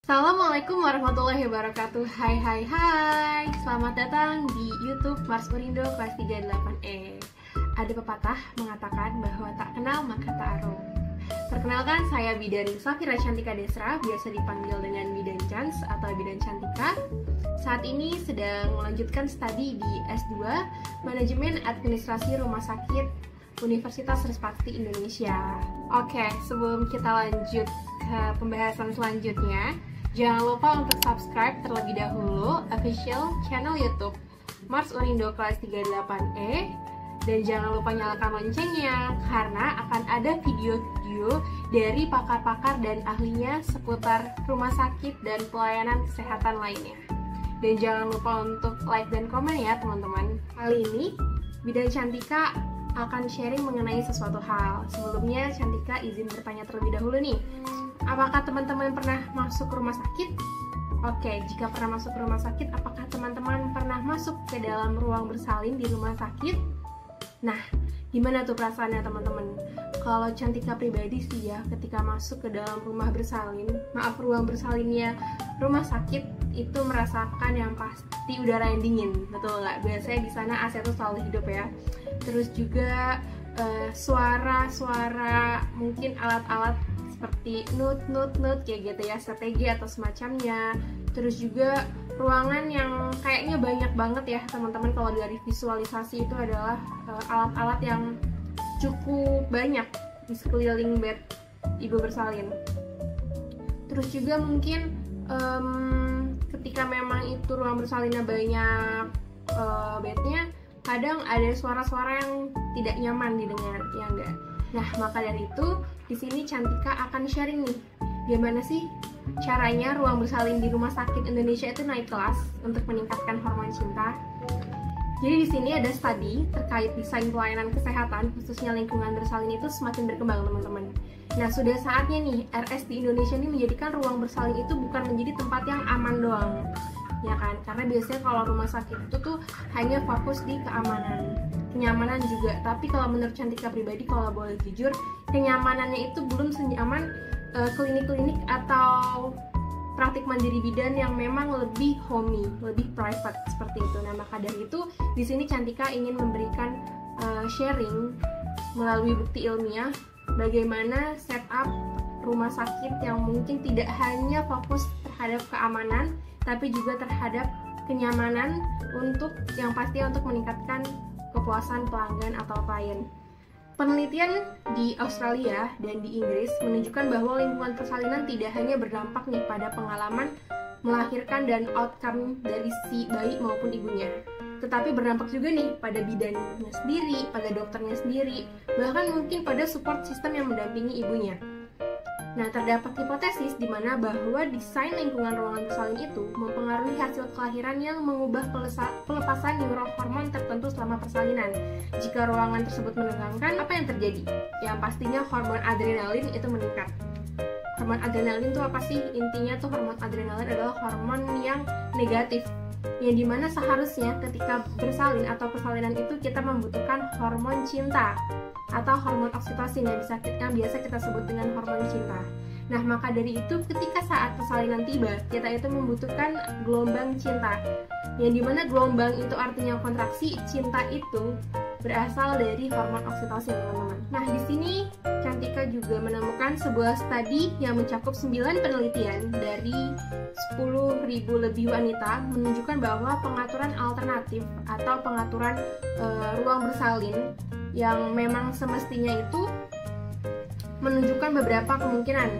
Assalamualaikum warahmatullahi wabarakatuh. Hai. Selamat datang di YouTube Mars Urindo kelas 38E. Ada pepatah mengatakan bahwa tak kenal maka tak arung. Perkenalkan, saya Bidan Safira Cantika Desra, biasa dipanggil dengan Bidan Chans atau Bidan Cantika. Saat ini sedang melanjutkan studi di S2 Manajemen Administrasi Rumah Sakit Universitas Trisakti Indonesia. Oke, sebelum kita lanjut ke pembahasan selanjutnya, jangan lupa untuk subscribe terlebih dahulu official channel YouTube Mars Urindo kelas 38E, dan jangan lupa nyalakan loncengnya karena akan ada video-video dari pakar-pakar dan ahlinya seputar rumah sakit dan pelayanan kesehatan lainnya. Dan jangan lupa untuk like dan komen ya teman-teman. Kali ini Bidan Cantika akan sharing mengenai sesuatu hal. Sebelumnya Cantika izin bertanya terlebih dahulu nih. Apakah teman-teman pernah masuk rumah sakit? Oke, jika pernah masuk rumah sakit, apakah teman-teman pernah masuk ke dalam ruang bersalin di rumah sakit? Nah, gimana tuh perasaannya teman-teman? Kalau Cantika pribadi sih ya, ketika masuk ke dalam ruang bersalinnya rumah sakit, itu merasakan yang pasti udara yang dingin, betul nggak? Biasanya di sana AC itu selalu hidup ya. Terus juga suara-suara, mungkin alat-alat seperti nut kayak gitu ya, strategi atau semacamnya. Terus juga ruangan yang kayaknya banyak banget ya teman-teman. Kalau dari visualisasi itu adalah alat-alat yang cukup banyak di sekeliling bed ibu bersalin. Terus juga mungkin ketika memang itu ruang bersalinnya banyak bednya, kadang ada suara-suara yang tidak nyaman didengar, ya enggak? Nah, maka dari itu di sini Cantika akan sharing nih, gimana sih caranya ruang bersalin di rumah sakit Indonesia itu naik kelas untuk meningkatkan hormon cinta. Jadi di sini ada studi terkait desain pelayanan kesehatan, khususnya lingkungan bersalin itu semakin berkembang teman-teman. Nah, sudah saatnya nih RS di Indonesia ini menjadikan ruang bersalin itu bukan menjadi tempat yang aman doang, ya kan? Karena biasanya kalau rumah sakit itu tuh hanya fokus di kenyamanan juga. Tapi kalau menurut Cantika pribadi, kalau boleh jujur, kenyamanannya itu belum senyaman klinik-klinik atau praktik mandiri bidan yang memang lebih homey, lebih private seperti itu. Nah, maka dari itu di sini Cantika ingin memberikan sharing melalui bukti ilmiah bagaimana setup rumah sakit yang mungkin tidak hanya fokus terhadap keamanan, tapi juga terhadap kenyamanan untuk yang pasti untuk meningkatkan kepuasan pelanggan atau klien. Penelitian di Australia dan di Inggris menunjukkan bahwa lingkungan persalinan tidak hanya berdampak nih pada pengalaman melahirkan dan outcome dari si bayi maupun ibunya, tetapi berdampak juga nih pada bidannya sendiri, pada dokternya sendiri, bahkan mungkin pada support system yang mendampingi ibunya. Nah, terdapat hipotesis di mana bahwa desain lingkungan ruangan bersalin itu mempengaruhi hasil kelahiran yang mengubah pelepasan neurohormon tertentu selama persalinan. Jika ruangan tersebut menegangkan, apa yang terjadi? Yang pastinya hormon adrenalin itu meningkat. Hormon adrenalin itu apa sih? Intinya tuh hormon adrenalin adalah hormon yang negatif, yang dimana seharusnya ketika bersalin atau persalinan itu kita membutuhkan hormon cinta atau hormon oksitosin yang biasa kita sebut dengan hormon cinta. Nah, maka dari itu ketika saat persalinan tiba, kita itu membutuhkan gelombang cinta, yang dimana gelombang itu artinya kontraksi, cinta itu berasal dari hormon oksitosin, teman-teman. Nah, di sini Cantika juga menemukan sebuah studi yang mencakup 9 penelitian dari 10.000 lebih wanita menunjukkan bahwa pengaturan alternatif atau pengaturan ruang bersalin yang memang semestinya itu menunjukkan beberapa kemungkinan.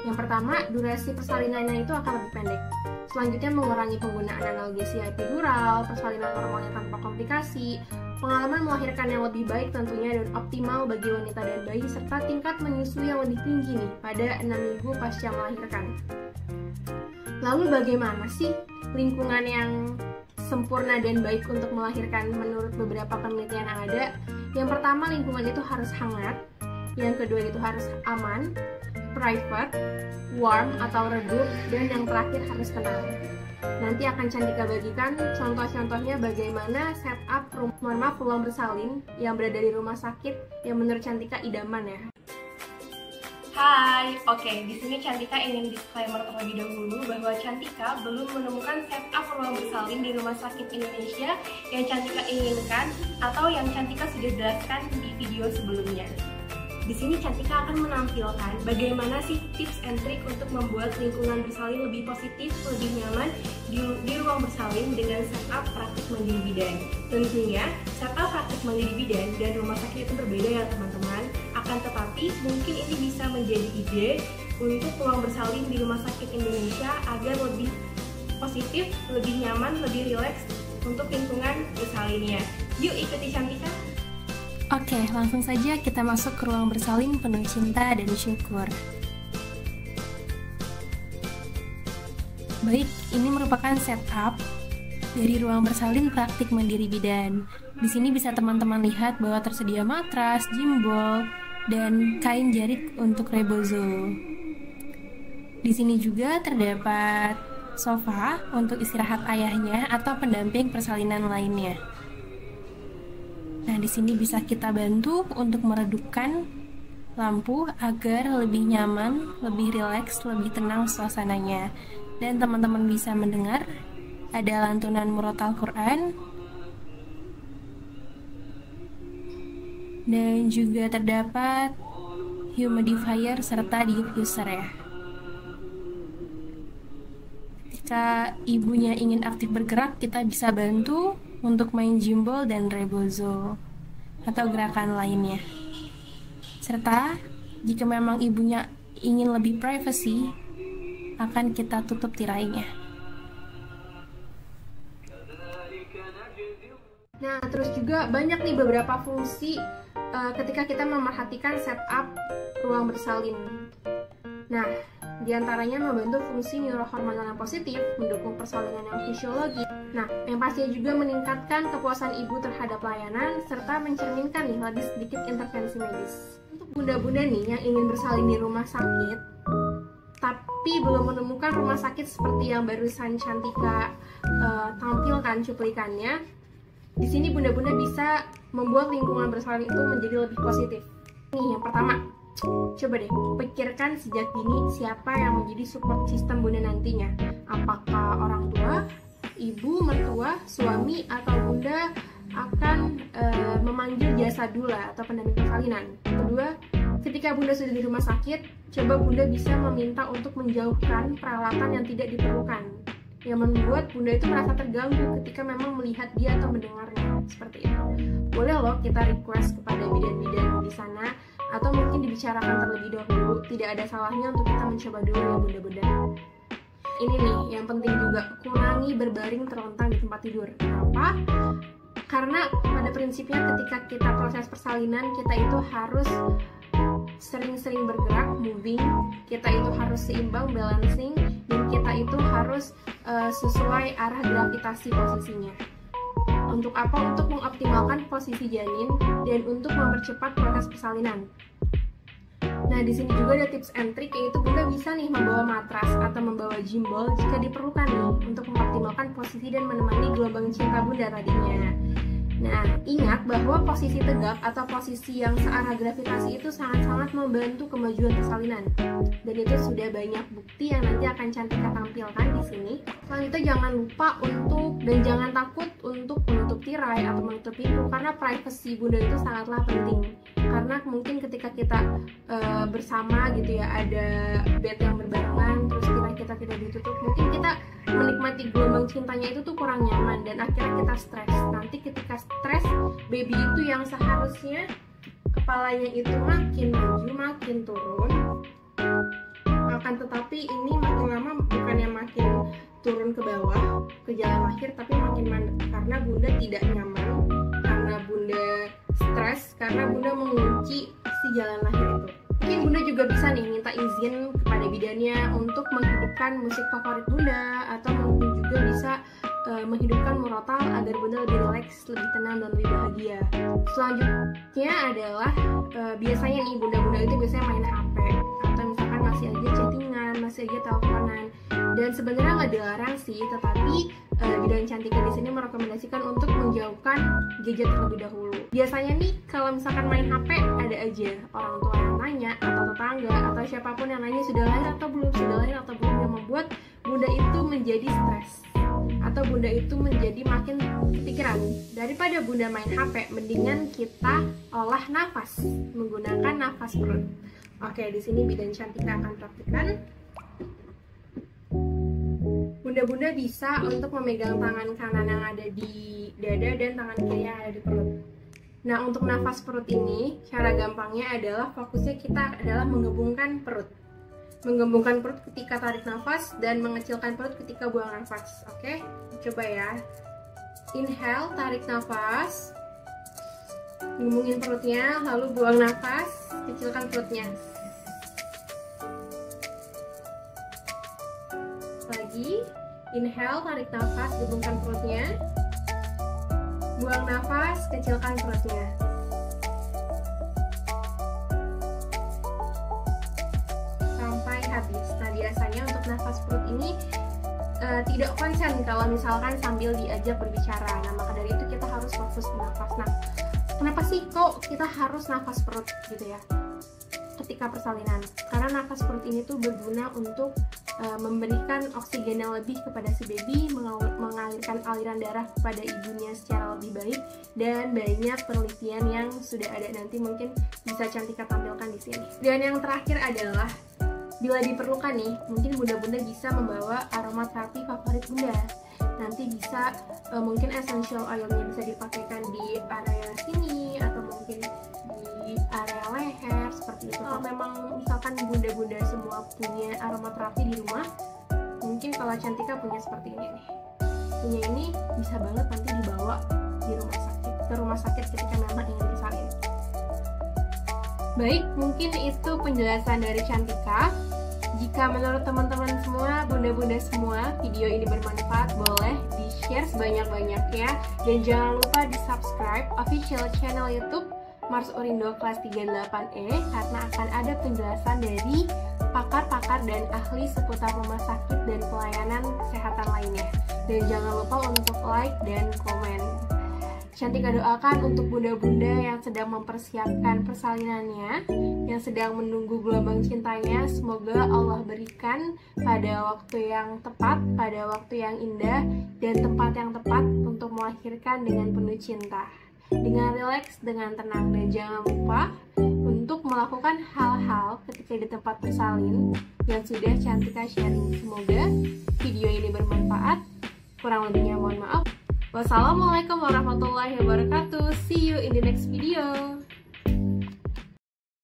Yang pertama, durasi persalinannya itu akan lebih pendek. Selanjutnya, mengurangi penggunaan analgesia epidural, persalinan normalnya tanpa komplikasi, pengalaman melahirkan yang lebih baik tentunya dan optimal bagi wanita dan bayi, serta tingkat menyusui yang lebih tinggi nih pada 6 minggu pasca melahirkan. Lalu bagaimana sih lingkungan yang sempurna dan baik untuk melahirkan menurut beberapa penelitian yang ada? Yang pertama, lingkungan itu harus hangat. Yang kedua itu harus aman, private, warm atau redup, dan yang terakhir harus tenang. Nanti akan Cantika bagikan contoh-contohnya bagaimana setup ruang bersalin yang berada di rumah sakit yang menurut Cantika idaman ya. Hai, oke, di sini Cantika ingin disclaimer terlebih dahulu bahwa Cantika belum menemukan setup ruang bersalin di Rumah Sakit Indonesia yang Cantika inginkan atau yang Cantika sudah jelaskan di video sebelumnya. Di sini Cantika akan menampilkan bagaimana sih tips and trick untuk membuat lingkungan bersalin lebih positif, lebih nyaman di ruang bersalin dengan setup praktik mandiri bidan. Tentunya, setup praktik mandiri bidan dan rumah sakit itu berbeda ya teman-teman. Akan tetapi, mungkin ini bisa menjadi ide untuk ruang bersalin di Rumah Sakit Indonesia agar lebih positif, lebih nyaman, lebih rileks untuk lingkungan bersalinnya. Yuk ikuti Cantika! Oke, langsung saja kita masuk ke ruang bersalin penuh cinta dan syukur. Baik, ini merupakan setup dari ruang bersalin praktik mandiri bidan. Di sini bisa teman-teman lihat bahwa tersedia matras, gimbal, dan kain jarik untuk rebozo. Di sini juga terdapat sofa untuk istirahat ayahnya atau pendamping persalinan lainnya. Nah, di sini bisa kita bantu untuk meredupkan lampu agar lebih nyaman, lebih rileks, lebih tenang suasananya. Dan teman-teman bisa mendengar ada lantunan murotal Quran dan juga terdapat humidifier serta diffuser ya. Jika ibunya ingin aktif bergerak, kita bisa bantu untuk main gimbal dan rebozo atau gerakan lainnya. Serta jika memang ibunya ingin lebih privacy, akan kita tutup tirainya. Nah, terus juga banyak nih beberapa fungsi ketika kita memerhatikan setup ruang bersalin. Nah, diantaranya membantu fungsi neurohormonal yang positif, mendukung persalinan yang fisiologis. Nah, yang pastinya juga meningkatkan kepuasan ibu terhadap layanan, serta mencerminkan nih lebih sedikit intervensi medis. Untuk bunda-bunda nih yang ingin bersalin di rumah sakit, tapi belum menemukan rumah sakit seperti yang barusan Cantika tampilkan cuplikannya, di sini bunda-bunda bisa membuat lingkungan bersalin itu menjadi lebih positif. Nih, yang pertama, coba deh pikirkan sejak dini siapa yang menjadi support system bunda nantinya. Apakah orang tua, ibu, mertua, suami, atau bunda akan memanggil jasa doula atau pendamping persalinan. Kedua, ketika bunda sudah di rumah sakit, coba bunda bisa meminta untuk menjauhkan peralatan yang tidak diperlukan, yang membuat bunda itu merasa terganggu ketika memang melihat dia atau mendengarnya. Seperti itu. Boleh loh kita request kepada bidan-bidan di sana, atau mungkin dibicarakan terlebih dahulu. Tidak ada salahnya untuk kita mencoba dulu ya bunda-bunda. Ini nih yang penting juga, kurangi berbaring terlentang di tempat tidur. Kenapa? Karena pada prinsipnya ketika kita proses persalinan, kita itu harus sering-sering bergerak, moving, kita itu harus seimbang, balancing, dan kita itu harus sesuai arah gravitasi posisinya. Untuk apa? Untuk mengoptimalkan posisi janin dan untuk mempercepat proses persalinan. Nah, di sini juga ada tips and trick, yaitu bunda bisa nih membawa matras atau membawa gimbal jika diperlukan nih untuk mengoptimalkan posisi dan menemani gelombang cinta bunda tadinya. Nah, ingat bahwa posisi tegak atau posisi yang searah gravitasi itu sangat-sangat membantu kemajuan persalinan. Dan itu sudah banyak bukti yang nanti akan Cantika tampilkan di sini. Selanjutnya jangan lupa untuk dan jangan takut untuk menutup tirai atau menutup pintu, karena privasi bunda itu sangatlah penting. Karena mungkin ketika kita bersama gitu ya, ada bed yang berbarengan, terus kita tidak ditutup, mungkin kita menikmati gelombang cintanya itu tuh kurang nyaman dan akhirnya kita stres. Nanti ketika stres, baby itu yang seharusnya kepalanya itu makin maju, makin turun, akan tetapi ini makin lama bukannya makin turun ke bawah, ke jalan lahir, tapi makin mandek karena bunda tidak nyaman, karena bunda stres, karena bunda mengunci si jalan lahir itu. Mungkin bunda juga bisa nih minta izin kepada bidannya untuk menghidupkan musik favorit bunda, atau mungkin juga bisa menghidupkan murotal agar bunda lebih rileks, lebih tenang, dan lebih bahagia. Selanjutnya adalah biasanya nih bunda-bunda itu biasanya main HP atau misalkan masih aja chattingan, masih aja teleponan. Dan sebenarnya nggak dilarang sih, tetapi Bidan Cantika di sini merekomendasikan untuk menjauhkan gadget terlebih dahulu. Biasanya nih kalau misalkan main HP, ada aja orang tua yang nanya, atau tetangga, atau siapapun yang nanya sudah lahir atau belum, yang membuat bunda itu menjadi stres, atau bunda itu menjadi makin kepikiran. Daripada bunda main HP, mendingan kita olah nafas menggunakan nafas perut. Oke, di sini Bidan Cantika akan praktikkan. Bunda-bunda bisa untuk memegang tangan kanan yang ada di dada dan tangan kiri yang ada di perut. Nah, untuk nafas perut ini, cara gampangnya adalah fokusnya kita adalah menggembungkan perut. Menggembungkan perut ketika tarik nafas dan mengecilkan perut ketika buang nafas. Oke, coba ya. Inhale, tarik nafas, gembungin perutnya, lalu buang nafas, kecilkan perutnya. Lagi, inhale, tarik nafas, gembungkan perutnya, buang nafas, kecilkan perutnya. Sampai habis. Nah, biasanya untuk nafas perut ini tidak konsen kalau misalkan sambil diajak berbicara. Nah, maka dari itu kita harus fokus di nafas. Nah, kenapa sih kok kita harus nafas perut gitu ya ketika persalinan? Karena nafas perut ini tuh berguna untuk memberikan oksigen yang lebih kepada si baby, mengalirkan aliran darah kepada ibunya secara lebih baik, dan banyak penelitian yang sudah ada, nanti mungkin bisa Cantika tampilkan di sini. Dan yang terakhir adalah bila diperlukan nih, mungkin bunda-bunda bisa membawa aromaterapi favorit bunda. Nanti bisa mungkin essential oilnya bisa dipakaikan di area sini atau mungkin di area leher seperti itu. Kalau memang misalkan bunda-bunda semua punya aromaterapi di rumah, mungkin kalau Cantika punya seperti ini nih. Punya ini bisa banget nanti dibawa di rumah sakit, ke rumah sakit ketika memang ingin bersalin. Baik, mungkin itu penjelasan dari Cantika. Jika menurut teman-teman semua, bunda-bunda semua, video ini bermanfaat, boleh di-share sebanyak-banyaknya. Dan jangan lupa di-subscribe official channel YouTube Mars Urindo kelas 38E, karena akan ada penjelasan dari pakar-pakar dan ahli seputar rumah sakit dan pelayanan kesehatan lainnya. Dan jangan lupa untuk like dan komen. Cantika doakan untuk bunda-bunda yang sedang mempersiapkan persalinannya, yang sedang menunggu gelombang cintanya. Semoga Allah berikan pada waktu yang tepat, pada waktu yang indah, dan tempat yang tepat untuk melahirkan dengan penuh cinta, dengan rileks, dengan tenang. Dan jangan lupa untuk melakukan hal-hal ketika di tempat bersalin yang sudah Cantika sharing. Semoga video ini bermanfaat. Kurang lebihnya mohon maaf. Wassalamualaikum warahmatullahi wabarakatuh. See you in the next video.